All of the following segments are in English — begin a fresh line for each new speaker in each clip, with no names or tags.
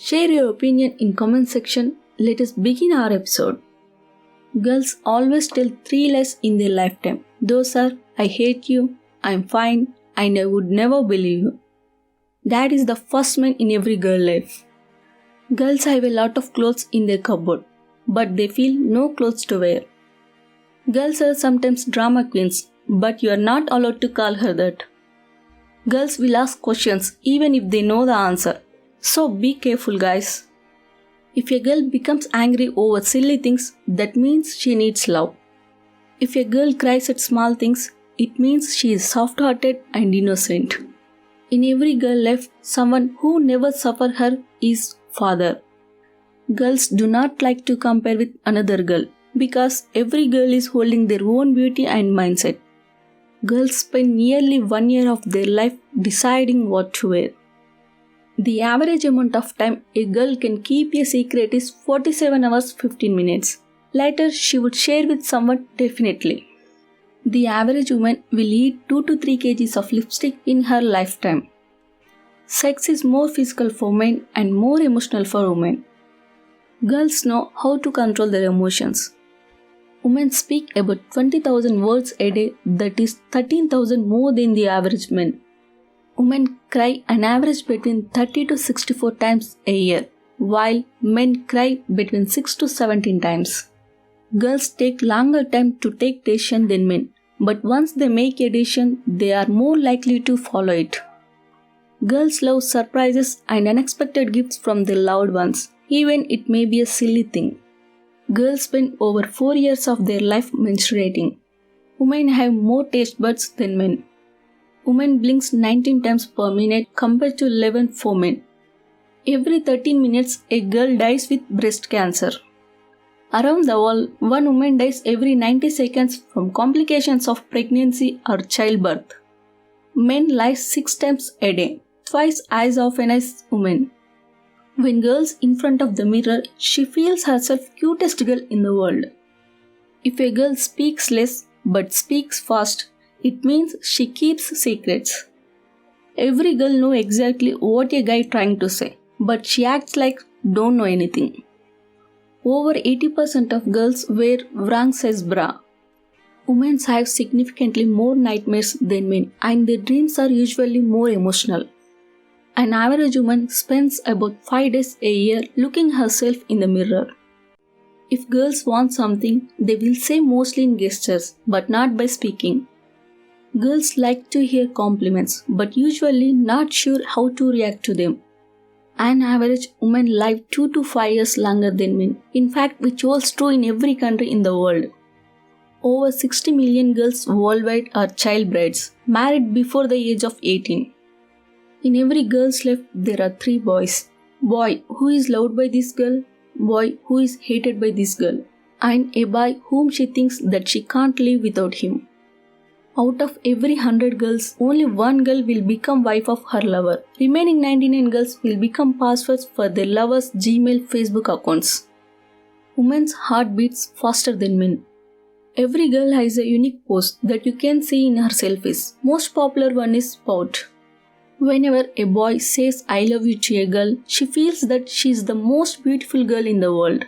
Share your opinion in comment section. Let us begin our episode. Girls always tell 3 lies in their lifetime. Those are I hate you, I'm fine, and I would never believe you. That is the first man in every girl life. Girls have a lot of clothes in their cupboard, but they feel no clothes to wear. Girls are sometimes drama queens, but you are not allowed to call her that. Girls will ask questions even if they know the answer. So be careful, guys. If a girl becomes angry over silly things, that means she needs love. If a girl cries at small things, it means she is soft-hearted and innocent. In every girl life, someone who never suffered her is father. Girls do not like to compare with another girl because every girl is holding their own beauty and mindset. Girls spend nearly 1 year of their life deciding what to wear. The average amount of time a girl can keep a secret is 47 hours 15 minutes. Later, she would share with someone definitely. The average woman will eat 2 to 3 kgs of lipstick in her lifetime. Sex is more physical for men and more emotional for women. Girls know how to control their emotions. Women speak about 20,000 words a day, that is 13,000 more than the average man. Women cry an average between 30 to 64 times a year, while men cry between 6 to 17 times. Girls take longer time to take decision than men, but once they make a decision, they are more likely to follow it. Girls love surprises and unexpected gifts from their loved ones, even it may be a silly thing. Girls spend over 4 years of their life menstruating. Women have more taste buds than men. Women blinks 19 times per minute compared to 11 for men. Every 13 minutes, a girl dies with breast cancer. Around the world, one woman dies every 90 seconds from complications of pregnancy or childbirth. Men lie 6 times a day, twice as often as women. When girls in front of the mirror, she feels herself cutest girl in the world. If a girl speaks less but speaks fast, it means she keeps secrets. Every girl knows exactly what a guy trying to say, but she acts like don't know anything. Over 80% of girls wear wrong size bra. Women have significantly more nightmares than men, and their dreams are usually more emotional. An average woman spends about 5 days a year looking herself in the mirror. If girls want something, they will say mostly in gestures, but not by speaking. Girls like to hear compliments, but usually not sure how to react to them. An average woman lives 2 to 5 years longer than men, in fact which holds true in every country in the world. Over 60 million girls worldwide are child brides, married before the age of 18. In every girl's life there are 3 boys. Boy who is loved by this girl, boy who is hated by this girl, and a boy whom she thinks that she can't live without him. Out of every 100 girls, only 1 girl will become wife of her lover. Remaining 99 girls will become passwords for their lovers' Gmail, Facebook accounts. Women's heart beats faster than men. Every girl has a unique pose that you can see in her selfies. Most popular one is pout. Whenever a boy says I love you to a girl, she feels that she is the most beautiful girl in the world.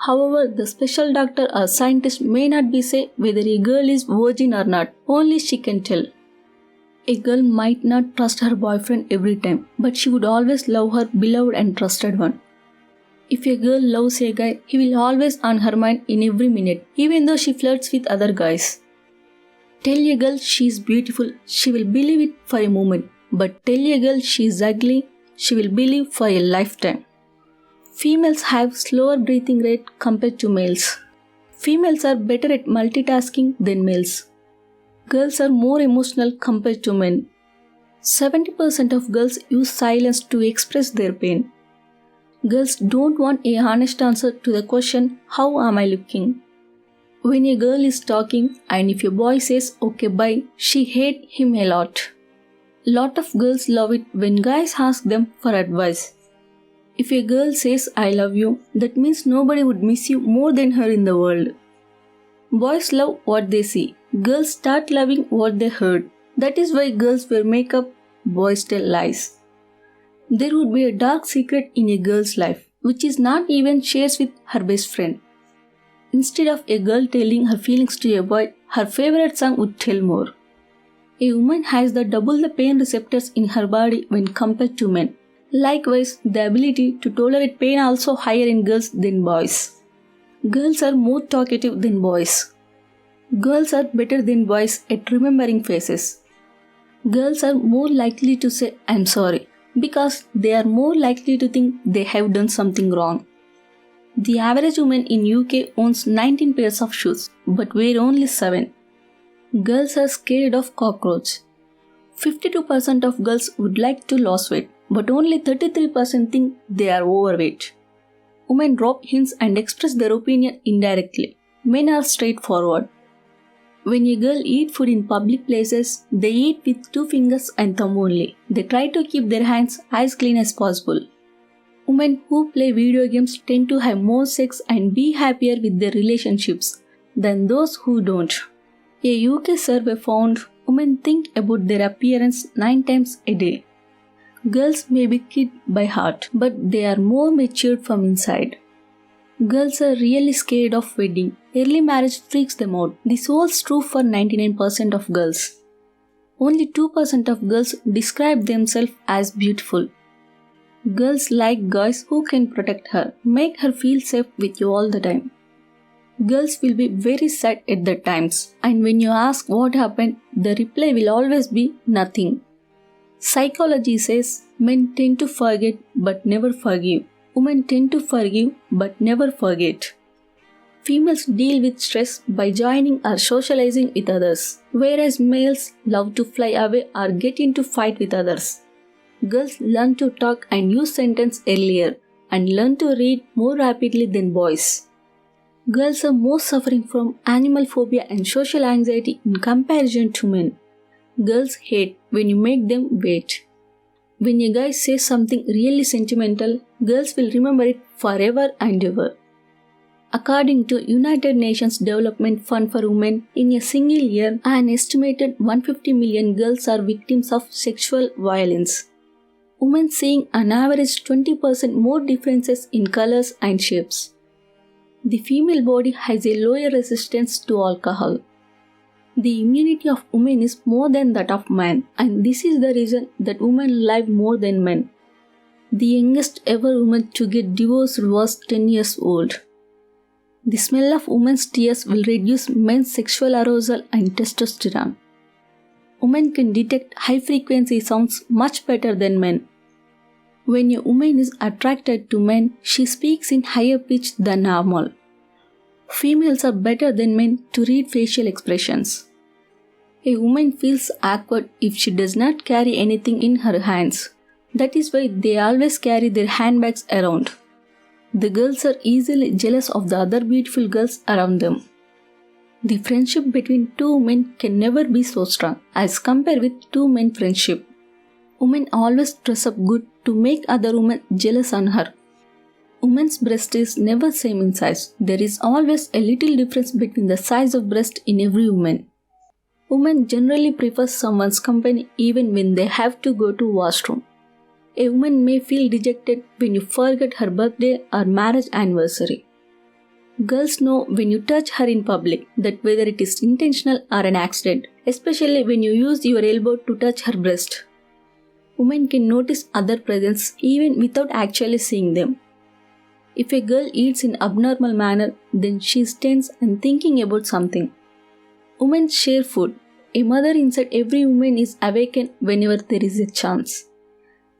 However, the special doctor or scientist may not be say whether a girl is virgin or not, only she can tell. A girl might not trust her boyfriend every time, but she would always love her beloved and trusted one. If a girl loves a guy, he will always on her mind in every minute, even though she flirts with other guys. Tell a girl she is beautiful, she will believe it for a moment, but tell a girl she is ugly, she will believe for a lifetime. Females have slower breathing rate compared to males. Females are better at multitasking than males. Girls are more emotional compared to men. 70% of girls use silence to express their pain. Girls don't want a honest answer to the question, how am I looking? When a girl is talking and if a boy says okay bye, she hates him a lot. Lot of girls love it when guys ask them for advice. If a girl says I love you, that means nobody would miss you more than her in the world. Boys love what they see. Girls start loving what they heard. That is why girls wear makeup, boys tell lies. There would be a dark secret in a girl's life, which is not even shared with her best friend. Instead of a girl telling her feelings to a boy, her favorite song would tell more. A woman has double the pain receptors in her body when compared to men. Likewise, the ability to tolerate pain also higher in girls than boys. Girls are more talkative than boys. Girls are better than boys at remembering faces. Girls are more likely to say "I'm sorry" because they are more likely to think they have done something wrong. The average woman in UK owns 19 pairs of shoes but wear only 7. Girls are scared of cockroach. 52% of girls would like to lose weight but only 33% think they are overweight. Women drop hints and express their opinion indirectly. Men are straightforward. When a girl eats food in public places, they eat with 2 fingers and thumb only. They try to keep their hands as clean as possible. Women who play video games tend to have more sex and be happier with their relationships than those who don't. A UK survey found women think about their appearance 9 times a day. Girls may be cute by heart, but they are more matured from inside. Girls are really scared of wedding. Early marriage freaks them out. This holds true for 99% of girls. Only 2% of girls describe themselves as beautiful. Girls like guys who can protect her, make her feel safe with you all the time. Girls will be very sad at the times, and when you ask what happened, the reply will always be nothing. Psychology says men tend to forget but never forgive. Women tend to forgive but never forget. Females deal with stress by joining or socializing with others, whereas males love to fly away or get into fight with others. Girls learn to talk and use sentences earlier and learn to read more rapidly than boys. Girls are more suffering from animal phobia and social anxiety in comparison to men. Girls hate when you make them wait. When a guy says something really sentimental, girls will remember it forever and ever. According to United Nations Development Fund for Women, in a single year, an estimated 150 million girls are victims of sexual violence. Women seeing an average 20% more differences in colors and shapes. The female body has a lower resistance to alcohol. The immunity of women is more than that of men, and this is the reason that women live more than men. The youngest ever woman to get divorced was 10 years old. The smell of women's tears will reduce men's sexual arousal and testosterone. Women can detect high-frequency sounds much better than men. When a woman is attracted to men, she speaks in higher pitch than normal. Females are better than men to read facial expressions. A woman feels awkward if she does not carry anything in her hands. That is why they always carry their handbags around. The girls are easily jealous of the other beautiful girls around them. The friendship between 2 women can never be so strong as compared with 2 men friendship. Women always dress up good to make other women jealous on her. Women's breast is never same in size. There is always a little difference between the size of breast in every woman. Women generally prefer someone's company even when they have to go to washroom. A woman may feel dejected when you forget her birthday or marriage anniversary. Girls know when you touch her in public that whether it is intentional or an accident, especially when you use your elbow to touch her breast. Women can notice other presence even without actually seeing them. If a girl eats in abnormal manner, then she is tense and thinking about something. Women share food. A mother inside every woman is awakened whenever there is a chance.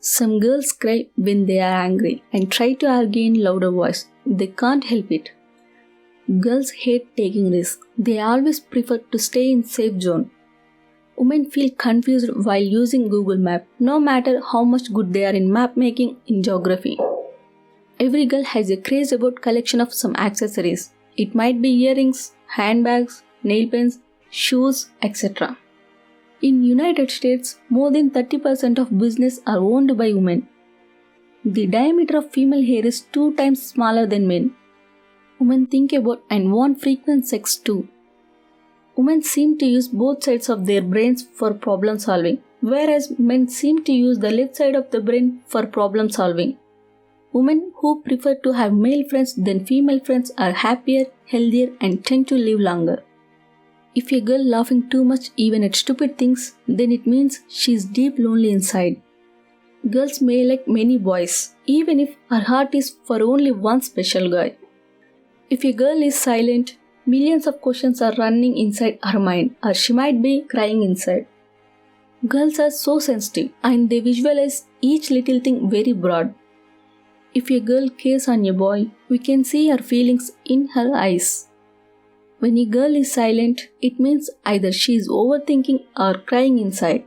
Some girls cry when they are angry and try to argue in louder voice. They can't help it. Girls hate taking risks. They always prefer to stay in safe zone. Women feel confused while using Google Map, no matter how much good they are in map making in geography. Every girl has a craze about collection of some accessories. It might be earrings, handbags, nail pens, shoes, etc. In United States, more than 30% of business are owned by women. The diameter of female hair is 2 times smaller than men. Women think about and want frequent sex too. Women seem to use both sides of their brains for problem solving, whereas men seem to use the left side of the brain for problem solving. Women who prefer to have male friends than female friends are happier, healthier, and tend to live longer. If a girl laughing too much even at stupid things, then it means she's deep lonely inside. Girls may like many boys, even if her heart is for only one special guy. If a girl is silent, millions of questions are running inside her mind, or she might be crying inside. Girls are so sensitive and they visualize each little thing very broad. If a girl cares on a boy, we can see her feelings in her eyes. When a girl is silent, it means either she is overthinking or crying inside.